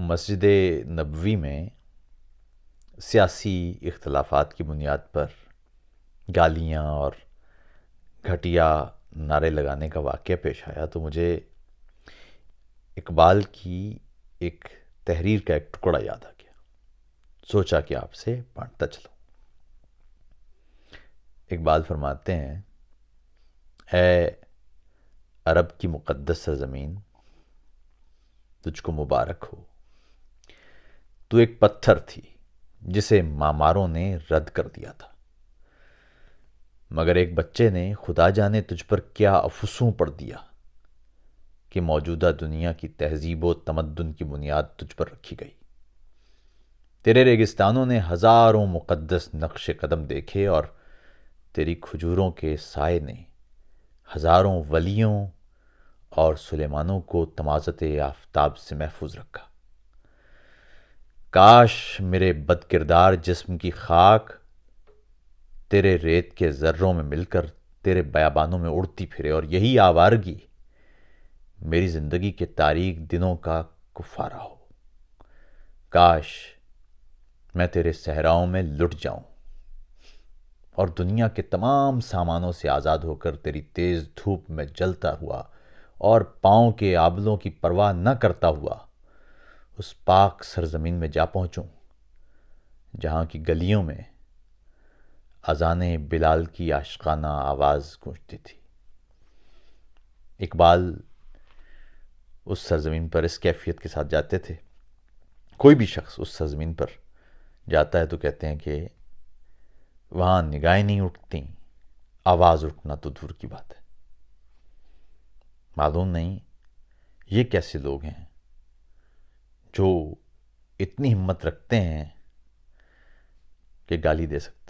مسجد نبوی میں سیاسی اختلافات کی بنیاد پر گالیاں اور گھٹیا نعرے لگانے کا واقعہ پیش آیا تو مجھے اقبال کی ایک تحریر کا ایک ٹکڑا یاد آ گیا. سوچا کہ آپ سے بانٹتا چلوں. اقبال فرماتے ہیں: اے عرب کی مقدس سرزمین، تجھ کو مبارک ہو. تو ایک پتھر تھی جسے معماروں نے رد کر دیا تھا، مگر ایک بچے نے خدا جانے تجھ پر کیا افسوں پڑ دیا کہ موجودہ دنیا کی تہذیب و تمدن کی بنیاد تجھ پر رکھی گئی. تیرے ریگستانوں نے ہزاروں مقدس نقش قدم دیکھے اور تیری کھجوروں کے سائے نے ہزاروں ولیوں اور سلیمانوں کو تمازت آفتاب سے محفوظ رکھا. کاش میرے بد کردار جسم کی خاک تیرے ریت کے ذروں میں مل کر تیرے بیابانوں میں اڑتی پھرے اور یہی آوارگی میری زندگی کے تاریک دنوں کا کفارہ ہو. کاش میں تیرے صحراؤں میں لٹ جاؤں اور دنیا کے تمام سامانوں سے آزاد ہو کر تیری تیز دھوپ میں جلتا ہوا اور پاؤں کے آبلوں کی پرواہ نہ کرتا ہوا اس پاک سرزمین میں جا پہنچوں جہاں کی گلیوں میں اذان بلال کی عاشقانہ آواز گونجتی تھی. اقبال اس سرزمین پر اس کیفیت کے ساتھ جاتے تھے. کوئی بھی شخص اس سرزمین پر جاتا ہے تو کہتے ہیں کہ وہاں نگاہیں نہیں اٹھتی، آواز اٹھنا تو دور کی بات ہے. معلوم نہیں یہ کیسے لوگ ہیں جو اتنی ہمت رکھتے ہیں کہ گالی دے سکتے